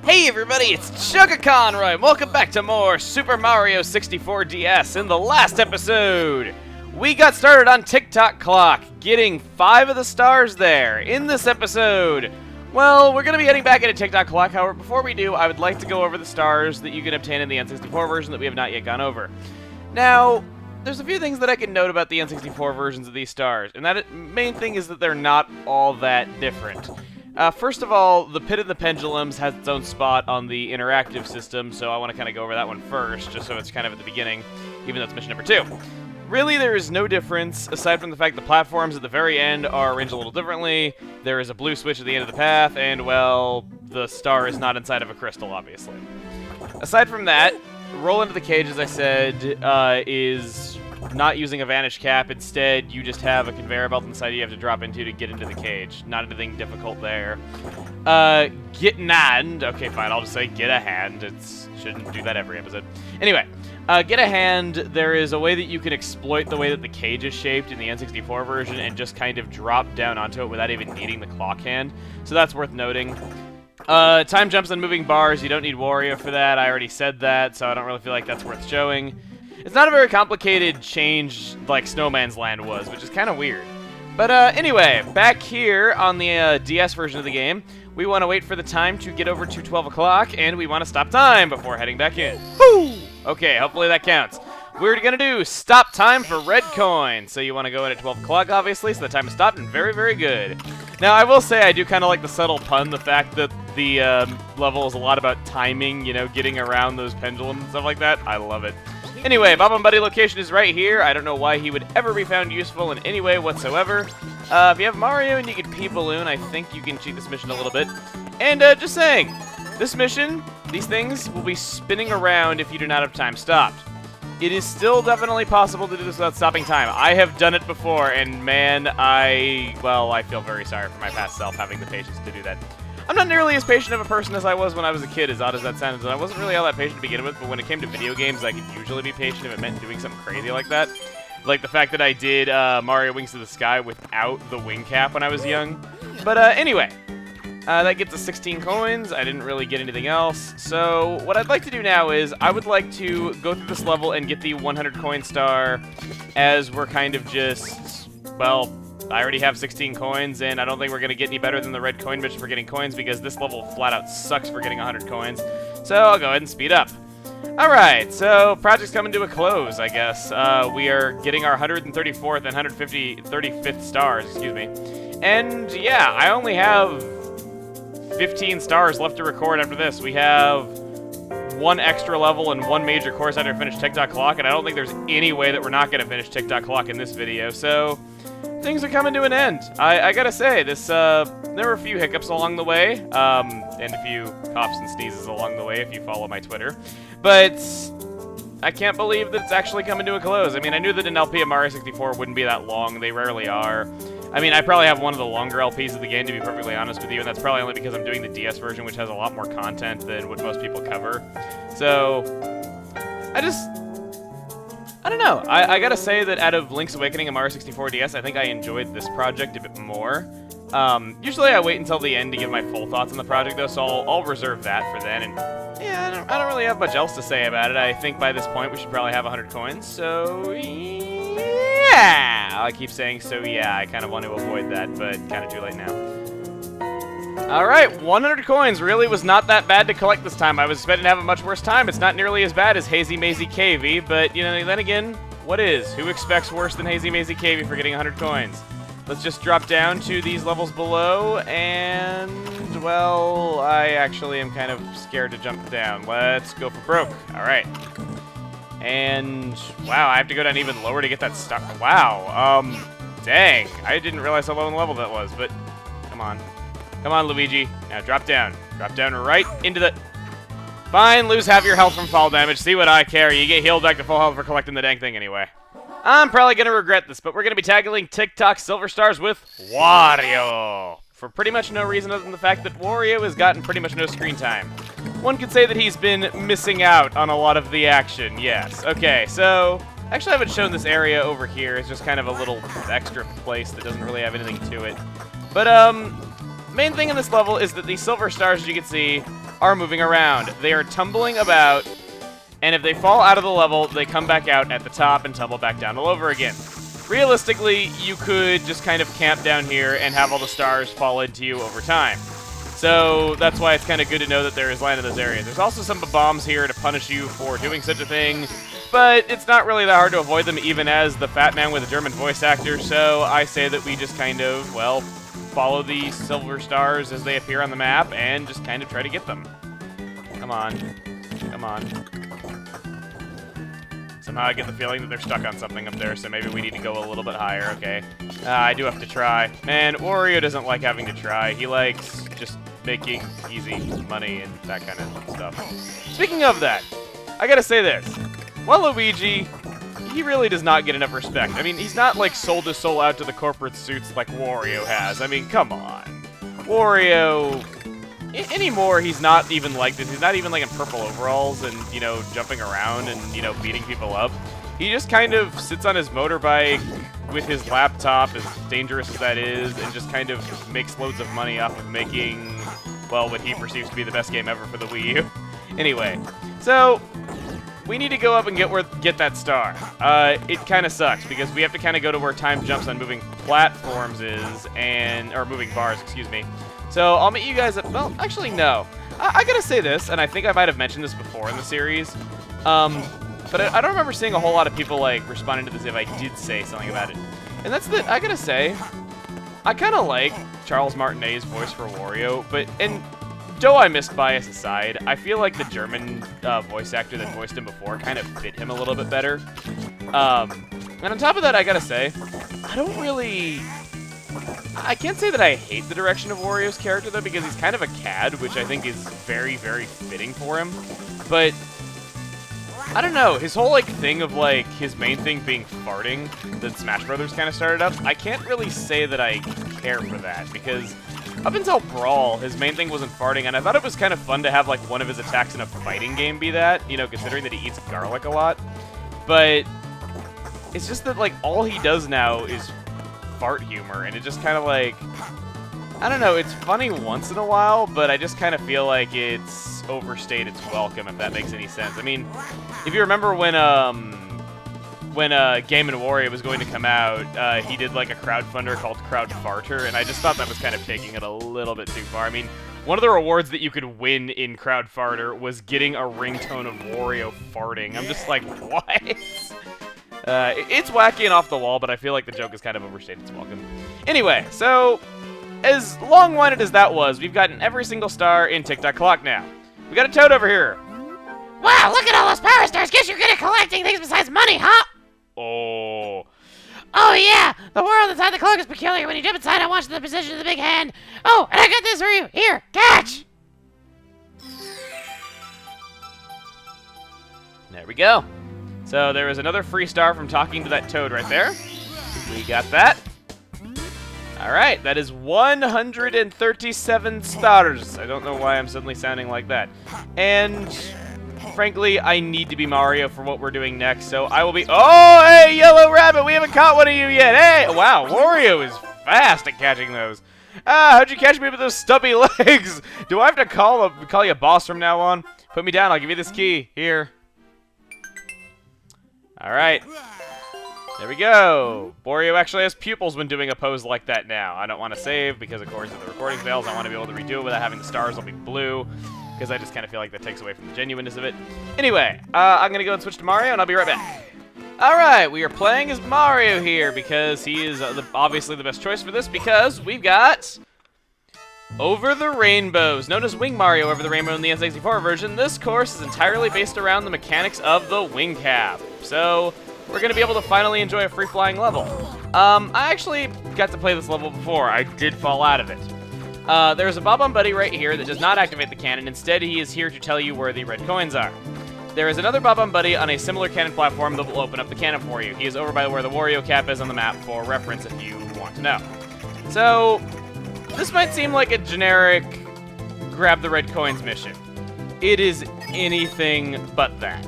Hey everybody, it's chuggaaconroy, and welcome back to more Super Mario 64 DS. In the last episode, we got started on Tick Tock Clock, getting 5 of the stars there. In this episode, well, we're going to be heading back into Tick Tock Clock. However, before we do, I would like to go over the stars that you can obtain in the N64 version that we have not yet gone over. Now, there's a few things that I can note about the N64 versions of these stars, and that main thing is that they're not all that different. First of all, the Pit of the Pendulums has its own spot on the interactive system, so I want to kind of go over that one first, just so it's kind of at the beginning, even though it's mission number 2. Really, there is no difference, aside from the fact the platforms at the very end are arranged a little differently, there is a blue switch at the end of the path, and, well, the star is not inside of a crystal, obviously. Aside from that, roll into the cage, as I said, is not using a vanish cap. Instead, you just have a conveyor belt inside you have to drop into to get into the cage. Not anything difficult there. Get an hand. Okay, fine, I'll just say get a hand. Shouldn't do that every episode. Anyway, get a hand. There is a way that you can exploit the way that the cage is shaped in the N64 version and just kind of drop down onto it without even needing the clock hand. So that's worth noting. Time jumps and moving bars. You don't need Wario for that. I already said that, so I don't really feel like that's worth showing. It's not a very complicated change like Snowman's Land was, which is kind of weird. But anyway, back here on the DS version of the game, we want to wait for the time to get over to 12 o'clock, and we want to stop time before heading back in. Woo! Okay, hopefully that counts. We're going to do stop time for red coin. So you want to go in at 12 o'clock, obviously, so the time is stopped, and very, very good. Now, I will say I do kind of like the subtle pun, the fact that the level is a lot about timing, you know, getting around those pendulums and stuff like that. I love it. Anyway, Bob and Buddy location is right here. I don't know why he would ever be found useful in any way whatsoever. If you have Mario and you can P-Balloon, I think you can cheat this mission a little bit. And just saying, this mission, these things, will be spinning around if you do not have time stopped. It is still definitely possible to do this without stopping time. I have done it before, and man, I feel very sorry for my past self having the patience to do that. I'm not nearly as patient of a person as I was when I was a kid, as odd as that sounds. And I wasn't really all that patient to begin with, but when it came to video games, I could usually be patient if it meant doing something crazy like that. Like the fact that I did Mario Wings to the Sky without the wing cap when I was young. But anyway, that gets us 16 coins. I didn't really get anything else. So what I'd like to do now is I would like to go through this level and get the 100 coin star as we're kind of just, well, I already have 16 coins, and I don't think we're going to get any better than the red coin mission for getting coins because this level flat out sucks for getting 100 coins. So I'll go ahead and speed up. Alright, so project's coming to a close, I guess. We are getting our 134th and 135th stars, excuse me. And yeah, I only have 15 stars left to record after this. We have 1 extra level and 1 major course after I finish Tick Tock Clock, and I don't think there's any way that we're not going to finish Tick Tock Clock in this video, so things are coming to an end. I gotta say, this there were a few hiccups along the way, and a few coughs and sneezes along the way if you follow my Twitter, but I can't believe that it's actually coming to a close. I mean, I knew that an LP of Mario 64 wouldn't be that long. They rarely are. I mean, I probably have one of the longer LPs of the game, to be perfectly honest with you, and that's probably only because I'm doing the DS version, which has a lot more content than what most people cover. So, I don't know. I gotta say that out of Link's Awakening and Mario 64 DS, I think I enjoyed this project a bit more. Usually I wait until the end to give my full thoughts on the project, though, so I'll reserve that for then. And yeah, I don't really have much else to say about it. I think by this point we should probably have 100 coins, so yeah! I keep saying so yeah, I kind of want to avoid that, but kind of too late now. Alright, 100 coins really was not that bad to collect this time. I was expecting to have a much worse time. It's not nearly as bad as Hazy Mazy Cavey, but, you know, then again, what is? Who expects worse than Hazy Mazy Cavey for getting 100 coins? Let's just drop down to these levels below, and, well, I actually am kind of scared to jump down. Let's go for broke. Alright. And, wow, I have to go down even lower to get that star. Wow, dang. I didn't realize how low in the level that was, but come on. Come on, Luigi. Now drop down. Drop down right into the... Fine, lose half your health from fall damage. See what I care. You get healed back to full health for collecting the dang thing anyway. I'm probably going to regret this, but we're going to be tackling Tick Tock Silver Stars with Wario. For pretty much no reason other than the fact that Wario has gotten pretty much no screen time. One could say that he's been missing out on a lot of the action, yes. Okay, so... Actually, I haven't shown this area over here. It's just kind of a little extra place that doesn't really have anything to it. But, main thing in this level is that the silver stars, as you can see, are moving around. They are tumbling about, and if they fall out of the level, they come back out at the top and tumble back down all over again. Realistically, you could just kind of camp down here and have all the stars fall into you over time. So that's why it's kind of good to know that there is land in those areas. There's also some bombs here to punish you for doing such a thing, but it's not really that hard to avoid them, even as the fat man with a German voice actor, so I say that we just kind of, well, follow the silver stars as they appear on the map and just kind of try to get them. Come on. Come on. Somehow I get the feeling that they're stuck on something up there, so maybe we need to go a little bit higher. Okay. I do have to try. Man, Wario doesn't like having to try. He likes just making easy money and that kind of stuff. Speaking of that, I gotta say this. Waluigi, he really does not get enough respect. I mean, he's not like sold his soul out to the corporate suits like Wario has. I mean, come on. Wario, anymore, he's not even like this. He's not even like in purple overalls and, you know, jumping around and, you know, beating people up. He just kind of sits on his motorbike with his laptop, as dangerous as that is, and just kind of makes loads of money off of making, well, what he perceives to be the best game ever for the Wii U. Anyway, so we need to go up and get that star. It kind of sucks because we have to kind of go to where time jumps on moving platforms is, or moving bars, excuse me. So I'll meet you guys at, well, actually no. I gotta say this, and I think I might have mentioned this before in the series, but I don't remember seeing a whole lot of people like responding to this if I did say something about it. And that's that, I gotta say, I kind of like Charles Martinet's voice for Wario, and though I missed bias aside, I feel like the German voice actor that voiced him before kind of fit him a little bit better. And on top of that, I gotta say, I can't say that I hate the direction of Wario's character, though, because he's kind of a cad, which I think is very, very fitting for him. But I don't know, his whole, like, thing of, like, his main thing being farting that Smash Brothers kind of started up, I can't really say that I care for that, because up until Brawl, his main thing wasn't farting, and I thought it was kind of fun to have, like, one of his attacks in a fighting game be that, you know, considering that he eats garlic a lot. But it's just that, like, all he does now is fart humor, and it just kind of, like, I don't know, it's funny once in a while, but I just kind of feel like it's overstayed its welcome, if that makes any sense. I mean, if you remember when Game & Wario was going to come out, he did like a crowdfunder called Crowd Farter, and I just thought that was kind of taking it a little bit too far. I mean, one of the rewards that you could win in Crowd Farter was getting a ringtone of Wario farting. I'm just like, what? It's wacky and off the wall, but I feel like the joke has kind of overstayed its welcome. Anyway, so as long-winded as that was, we've gotten every single star in Tick Tock Clock now. We got a Toad over here. Wow, look at all those power stars. Guess you're good at collecting things besides money, huh? Oh. Oh, yeah. The world inside the cloak is peculiar. When you jump inside, I watch the position of the big hand. Oh, and I got this for you. Here, catch. There we go. So there was another free star from talking to that Toad right there. We got that. All right, that is 137 stars. I don't know why I'm suddenly sounding like that. And frankly, I need to be Mario for what we're doing next, so I will be... Oh, hey, Yellow Rabbit, we haven't caught one of you yet. Hey, wow, Wario is fast at catching those. How'd you catch me with those stubby legs? Do I have to call you a boss from now on? Put me down, I'll give you this key. Here. All right. There we go. Wario actually has pupils when doing a pose like that now. I don't want to save because, of course, if the recording fails, I want to be able to redo it without having the stars all be blue, because I just kind of feel like that takes away from the genuineness of it. Anyway, I'm going to go and switch to Mario, and I'll be right back. All right, we are playing as Mario here because he is obviously the best choice for this, because we've got Over the Rainbows. Known as Wing Mario Over the Rainbow in the N64 version, this course is entirely based around the mechanics of the wing cap. So we're going to be able to finally enjoy a free-flying level. I actually got to play this level before. I did fall out of it. There's a Bob-omb Buddy right here that does not activate the cannon. Instead, he is here to tell you where the red coins are. There is another Bob-omb Buddy on a similar cannon platform that will open up the cannon for you. He is over by where the Wario cap is on the map for reference if you want to know. So this might seem like a generic grab the red coins mission. It is anything but that.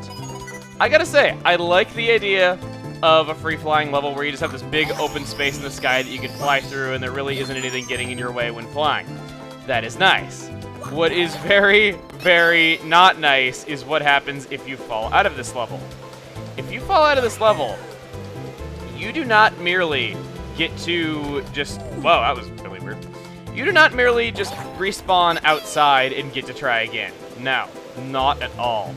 I gotta say, I like the idea of a free-flying level where you just have this big open space in the sky that you can fly through and there really isn't anything getting in your way when flying. That is nice. What is very, very not nice is what happens if you fall out of this level. If you fall out of this level, you do not merely get to just... Whoa, that was really weird. You do not merely just respawn outside and get to try again. No, not at all.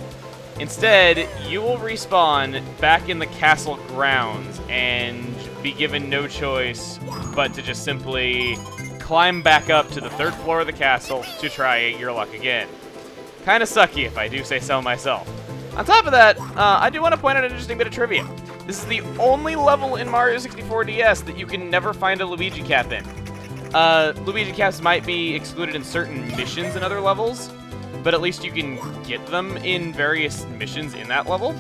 Instead, you will respawn back in the castle grounds and be given no choice but to just simply climb back up to the 3rd floor of the castle to try your luck again. Kinda sucky if I do say so myself. On top of that, I do want to point out an interesting bit of trivia. This is the only level in Mario 64 DS that you can never find a Luigi cap in. Luigi caps might be excluded in certain missions in other levels, but at least you can get them in various missions in that level.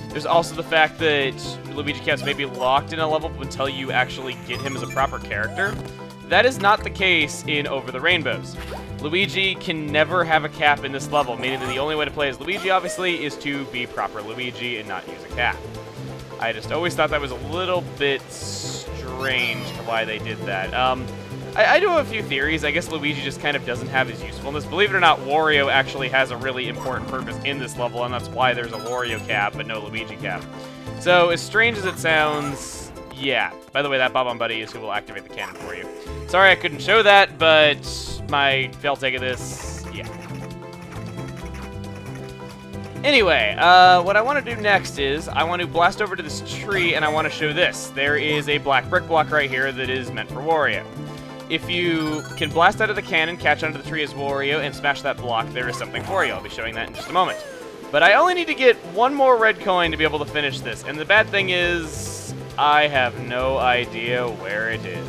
There's also the fact that Luigi caps may be locked in a level until you actually get him as a proper character. That is not the case in Over the Rainbows. Luigi can never have a cap in this level, meaning that the only way to play as Luigi, obviously, is to be proper Luigi and not use a cap. I just always thought that was a little bit strange to why they did that. I do have a few theories. I guess Luigi just kind of doesn't have his usefulness. Believe it or not, Wario actually has a really important purpose in this level, and that's why there's a Wario cap, but no Luigi cap. So, as strange as it sounds, yeah. By the way, that Bob-omb Buddy is who will activate the cannon for you. Sorry I couldn't show that, but my fail take of this, yeah. Anyway, what I want to do next is I want to blast over to this tree, and I want to show this. There is a black brick block right here that is meant for Wario. If you can blast out of the cannon, catch onto the tree as Wario, and smash that block, there is something for you. I'll be showing that in just a moment. But I only need to get one more red coin to be able to finish this, and the bad thing is I have no idea where it is.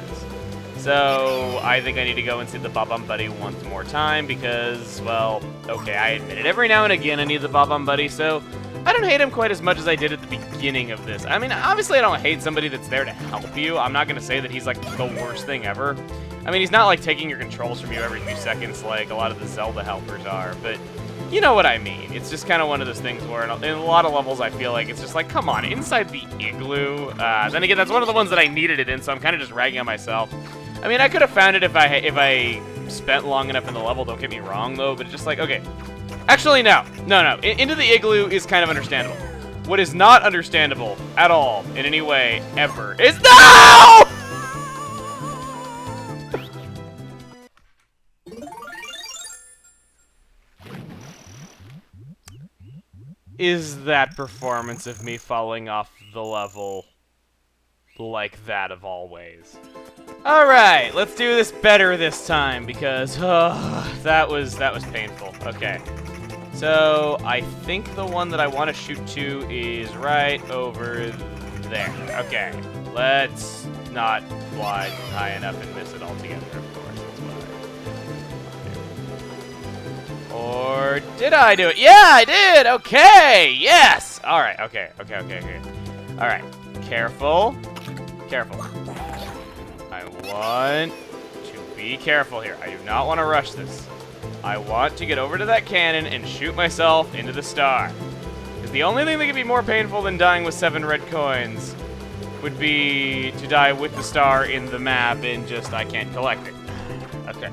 So I think I need to go and see the Bob-omb Buddy once more time because, well, okay, I admit it. Every now and again I need the Bob-omb Buddy, so I don't hate him quite as much as I did at the beginning of this. I mean, obviously I don't hate somebody that's there to help you. I'm not going to say that he's, like, the worst thing ever. I mean, he's not, like, taking your controls from you every few seconds like a lot of the Zelda helpers are, but you know what I mean. It's just kind of one of those things where in a lot of levels I feel like it's just like, come on, inside the igloo. Then again, that's one of the ones that I needed it in, so I'm kind of just ragging on myself. I mean, I could have found it if I spent long enough in the level, don't get me wrong, though, but it's just like, okay. Actually, no. No. Into the igloo is kind of understandable. What is not understandable at all, in any way, ever, is no! Is that performance of me falling off the level like that of always. Alright, let's do this better this time because that was painful. Okay. So I think the one that I want to shoot to is right over there. Okay. Let's not fly high enough and miss it altogether, of course. That's what I... Or did I do it? Yeah, I did! Okay! Yes! Alright, okay. Alright. Careful. Careful. I want to be careful here. I do not want to rush this. I want to get over to that cannon and shoot myself into the star. Because the only thing that could be more painful than dying with 7 red coins would be to die with the star in the map and just I can't collect it. Okay.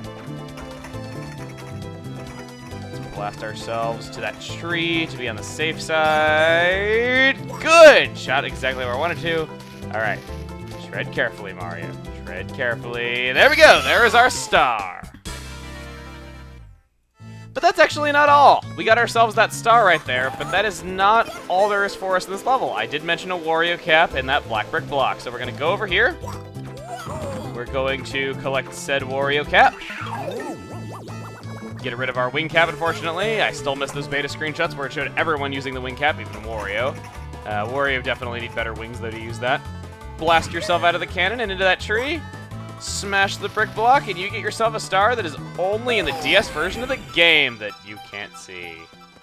Let's blast ourselves to that tree to be on the safe side. Good! Shot exactly where I wanted to. Alright. Tread carefully, Mario. Tread carefully. There we go! There is our star! But that's actually not all. We got ourselves that star right there, but that is not all there is for us in this level. I did mention a Wario cap and that black brick block, so we're going to go over here. We're going to collect said Wario cap. Get rid of our wing cap, unfortunately. I still missed those beta screenshots where it showed everyone using the wing cap, even Wario. Wario definitely need better wings, though, to use that. Blast yourself out of the cannon and into that tree. Smash the brick block, and you get yourself a star that is only in the DS version of the game that you can't see.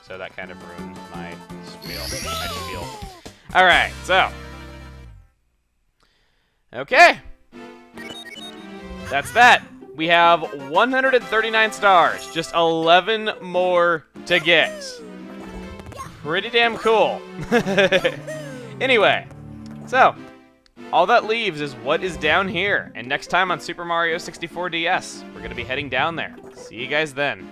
So that kind of ruined my spiel. Alright, so. Okay. That's that. We have 139 stars. Just 11 more to get. Pretty damn cool. Anyway, so. All that leaves is what is down here. And next time on Super Mario 64 DS, we're going to be heading down there. See you guys then.